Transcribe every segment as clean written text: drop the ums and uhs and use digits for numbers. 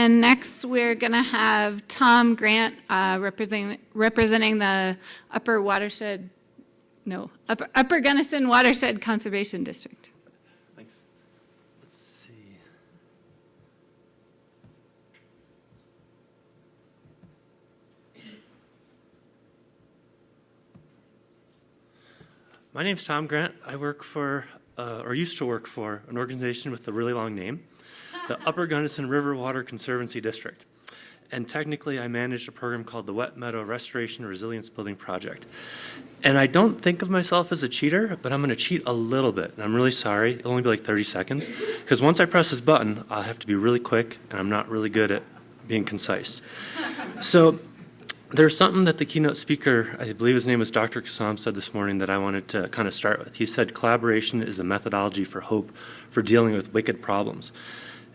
And next we're going to have Tom Grant representing the Upper Gunnison Watershed Conservation District. Thanks. Let's see. My name's Tom Grant. I work for, or used to work for, an organization with a really long name, the Upper Gunnison River Water Conservancy District. And technically, I managed a program called the Wet Meadow Restoration Resilience Building Project. And I don't think of myself as a cheater, but I'm going to cheat a little bit. And I'm really sorry. It'll only be like 30 seconds. Because once I press this button, I'll have to be really quick, and I'm not really good at being concise. So there's something that the keynote speaker, I believe his name was Dr. Kassam, said this morning that I wanted to kind of start with. He said collaboration is a methodology for hope for dealing with wicked problems.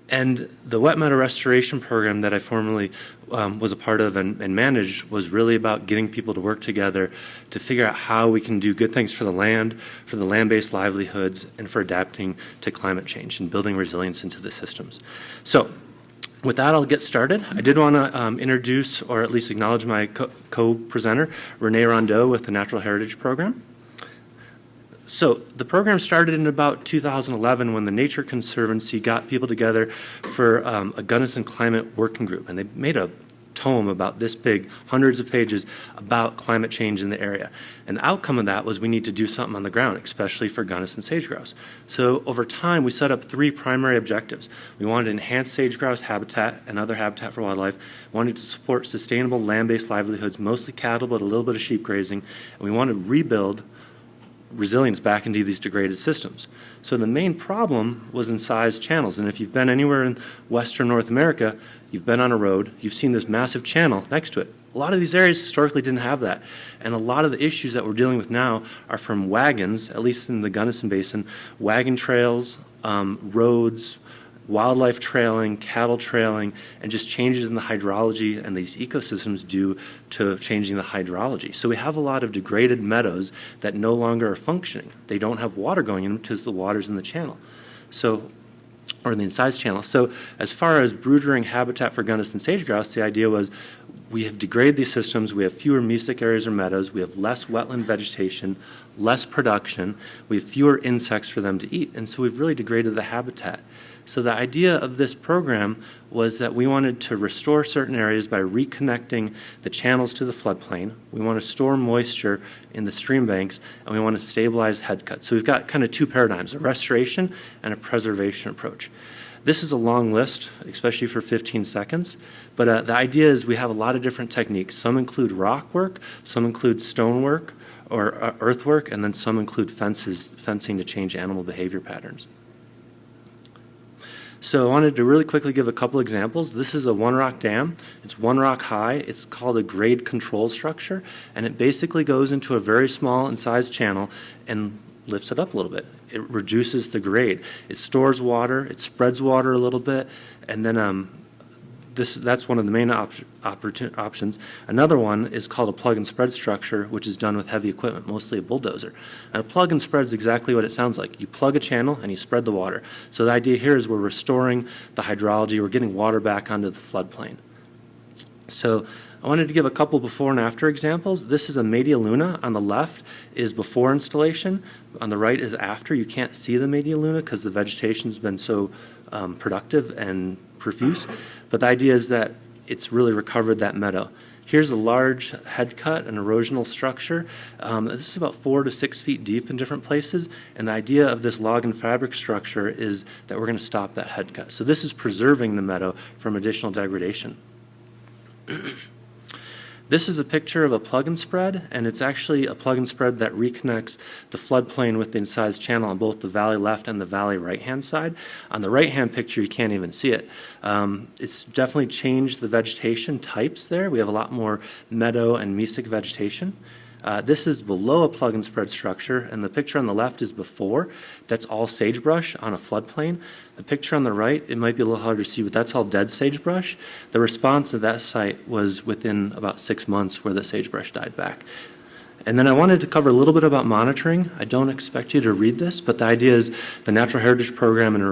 And the Wet Meadow Restoration Program that I formerly was a part of and managed was really about getting people to work together to figure out how we can do good things for the land-based livelihoods, and for adapting to climate change and building resilience into the systems. So with that, I'll get started. I did want to introduce, or at least acknowledge, my co-presenter, Renee Rondeau with the Natural Heritage Program. So the program started in about 2011 when the Nature Conservancy got people together for a Gunnison Climate Working Group. And they made a tome about this big, hundreds of pages, about climate change in the area. And the outcome of that was we need to do something on the ground, especially for Gunnison sage-grouse. So over time, we set up 3 primary objectives. We wanted to enhance sage-grouse habitat and other habitat for wildlife. We wanted to support sustainable land-based livelihoods, mostly cattle, but a little bit of sheep grazing. And we wanted to rebuild resilience back into these degraded systems. So the main problem was incised channels. And if you've been anywhere in Western North America, you've been on a road, you've seen this massive channel next to it. A lot of these areas historically didn't have that. And a lot of the issues that we're dealing with now are from wagons, at least in the Gunnison Basin, wagon trails, roads, wildlife trailing, cattle trailing, and just changes in the hydrology and these ecosystems due to changing the hydrology. So we have a lot of degraded meadows that no longer are functioning. They don't have water going in them because the water's in the channel. So, or in the incised channel. So as far as brood-rearing habitat for Gunnison sage-grouse, the idea was we have degraded these systems, we have fewer mesic areas or meadows, we have less wetland vegetation, less production, we have fewer insects for them to eat, and so we've really degraded the habitat. So the idea of this program was that we wanted to restore certain areas by reconnecting the channels to the floodplain. We want to store moisture in the stream banks, and we want to stabilize head cuts. So we've got kind of 2 paradigms, a restoration and a preservation approach. This is a long list, especially for 15 seconds, but the idea is we have a lot of different techniques. Some include rock work, some include stone work or earthwork, and then some include fencing to change animal behavior patterns. So I wanted to really quickly give a couple examples. This is a one-rock dam. It's 1 rock high. It's called a grade control structure, and it basically goes into a very small incised channel and lifts it up a little bit. It reduces the grade. It stores water. It spreads water a little bit, and then that's one of the main options. Another one is called a plug and spread structure, which is done with heavy equipment, mostly a bulldozer. And a plug and spread is exactly what it sounds like. You plug a channel and you spread the water. So the idea here is we're restoring the hydrology, we're getting water back onto the floodplain. So I wanted to give a couple before and after examples. This is a media luna. On the left is before installation. On the right is after. You can't see the media luna because the vegetation's been so productive and profuse. But the idea is that it's really recovered that meadow. Here's a large head cut, an erosional structure. This is about 4 to 6 feet deep in different places. And the idea of this log and fabric structure is that we're going to stop that head cut. So this is preserving the meadow from additional degradation. This is a picture of a plug and spread, and it's actually a plug and spread that reconnects the floodplain with the incised channel on both the valley left and the valley right-hand side. On the right-hand picture, you can't even see it. It's definitely changed the vegetation types there. We have a lot more meadow and mesic vegetation. This is below a plug and spread structure, and the picture on the left is before. That's all sagebrush on a floodplain. The picture on the right, it might be a little harder to see, but that's all dead sagebrush. The response of that site was within about 6 months where the sagebrush died back. And then I wanted to cover a little bit about monitoring. I don't expect you to read this, but the idea is the Natural Heritage Program and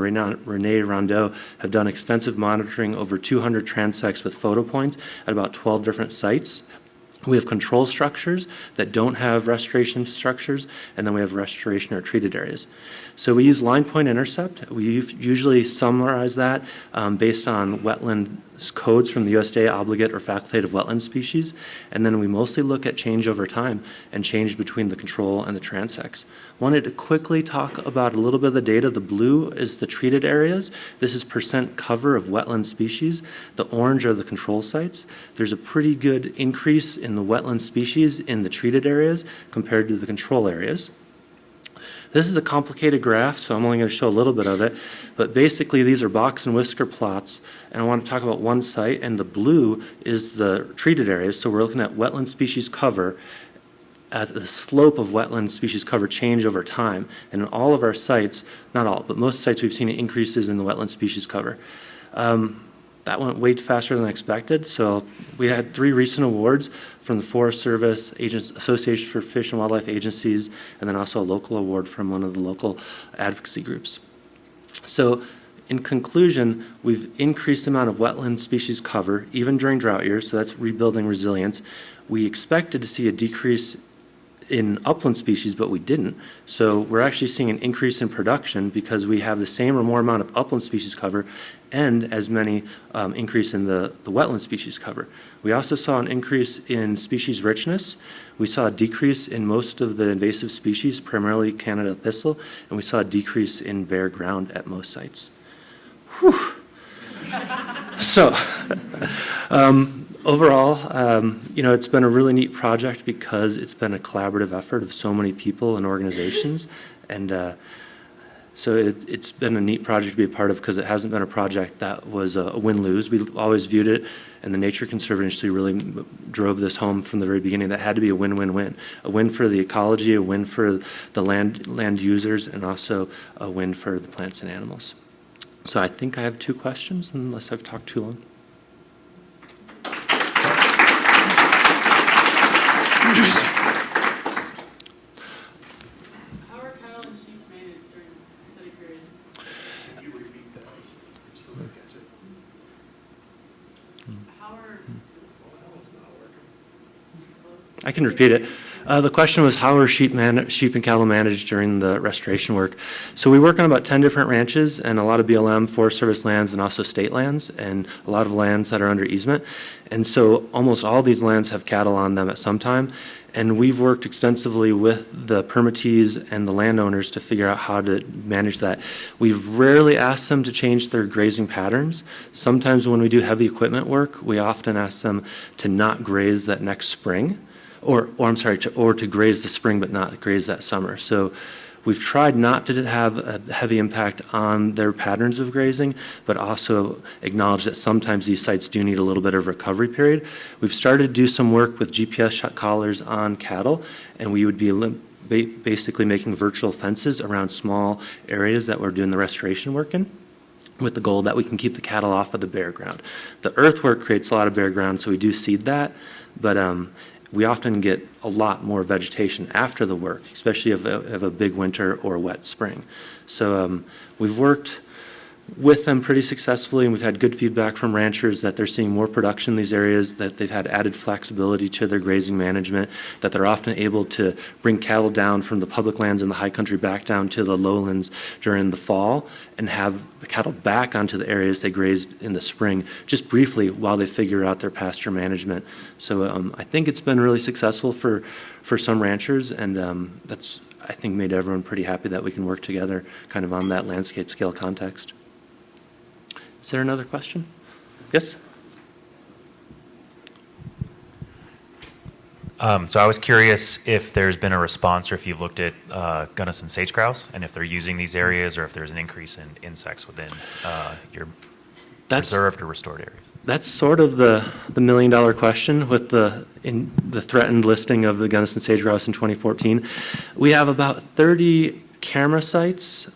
Renee Rondeau have done extensive monitoring over 200 transects with photo points at about 12 different sites. We have control structures that don't have restoration structures, and then we have restoration or treated areas. So we use line point intercept. We usually summarize that based on wetland codes from the USDA obligate or facultative wetland species, and then we mostly look at change over time and change between the control and the transects. Wanted to quickly talk about a little bit of the data. The blue is the treated areas. This is percent cover of wetland species. The orange are the control sites. There's a pretty good increase in the wetland species in the treated areas compared to the control areas. This is a complicated graph, so I'm only going to show a little bit of it. But basically, these are box and whisker plots, and I want to talk about one site, and the blue is the treated areas. So we're looking at wetland species cover, at the slope of wetland species cover change over time. And in all of our sites, not all, but most sites, we've seen increases in the wetland species cover. That went way faster than expected. So we had 3 recent awards from the Forest Service, Association for Fish and Wildlife Agencies, and then also a local award from one of the local advocacy groups. So in conclusion, we've increased the amount of wetland species cover, even during drought years, so that's rebuilding resilience. We expected to see a decrease in upland species, but we didn't. So we're actually seeing an increase in production because we have the same or more amount of upland species cover and as many increase in the wetland species cover. We also saw an increase in species richness. We saw a decrease in most of the invasive species, primarily Canada thistle, and we saw a decrease in bare ground at most sites. Whew. So, overall, it's been a really neat project because it's been a collaborative effort of so many people and organizations, and so it's been a neat project to be a part of because it hasn't been a project that was a win-lose. We always viewed it, and the Nature Conservancy really drove this home from the very beginning. That had to be a win-win-win. A win for the ecology, a win for the land users, and also a win for the plants and animals. So I think I have 2 questions, unless I've talked too long. How are cattle and sheep managed during the study period? Can you repeat that? Just so I catch it. How are I can repeat it. The question was, how are sheep and cattle managed during the restoration work? So we work on about 10 different ranches and a lot of BLM, Forest Service lands, and also state lands, and a lot of lands that are under easement. And so almost all these lands have cattle on them at some time. And we've worked extensively with the permittees and the landowners to figure out how to manage that. We've rarely asked them to change their grazing patterns. Sometimes when we do heavy equipment work, we often ask them to not graze that next spring. Or to graze the spring but not graze that summer. So we've tried not to have a heavy impact on their patterns of grazing, but also acknowledge that sometimes these sites do need a little bit of recovery period. We've started to do some work with GPS shut collars on cattle, and we would be basically making virtual fences around small areas that we're doing the restoration work in, with the goal that we can keep the cattle off of the bare ground. The earthwork creates a lot of bare ground, so we do seed that, but we often get a lot more vegetation after the work, especially if a big winter or a wet spring. So we've worked with them pretty successfully, and we've had good feedback from ranchers that they're seeing more production in these areas, that they've had added flexibility to their grazing management, that they're often able to bring cattle down from the public lands in the high country back down to the lowlands during the fall and have the cattle back onto the areas they grazed in the spring, just briefly while they figure out their pasture management. So I think it's been really successful for some ranchers, and that's, I think, made everyone pretty happy that we can work together kind of on that landscape scale context. Is there another question? Yes? So I was curious if there's been a response or if you've looked at Gunnison sage grouse and if they're using these areas or if there's an increase in insects within your preserved or restored areas. That's sort of the million-dollar question with the threatened listing of the Gunnison sage grouse in 2014. We have about 30 camera sites,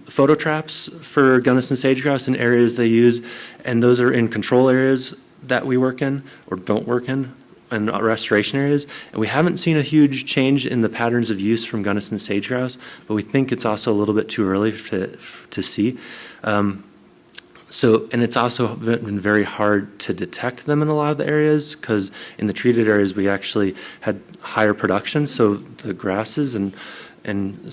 photo traps for Gunnison sage grouse in areas they use, and those are in control areas that we work in or don't work in. and restoration areas, and we haven't seen a huge change in the patterns of use from Gunnison sage grouse, but we think it's also a little bit too early to see. And it's also been very hard to detect them in a lot of the areas, because in the treated areas we actually had higher production, so the grasses and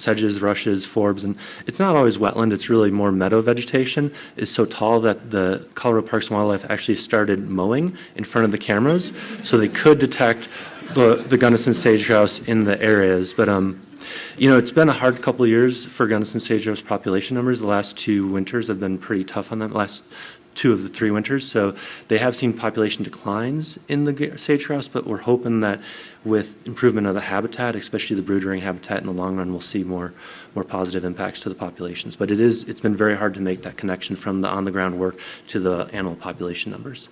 sedges, rushes, forbs, and it's not always wetland, it's really more meadow vegetation, is so tall that the Colorado Parks and Wildlife actually started mowing in front of the cameras, so they could detect the Gunnison sage grouse in the areas. But you know, it's been a hard couple of years for Gunnison sage grouse population numbers. The last 2 winters have been pretty tough on them, last 2 of the 3 winters. So they have seen population declines in the sage grouse, but we're hoping that with improvement of the habitat, especially the brood rearing habitat in the long run, we'll see more positive impacts to the populations. But it's been very hard to make that connection from the on-the-ground work to the animal population numbers.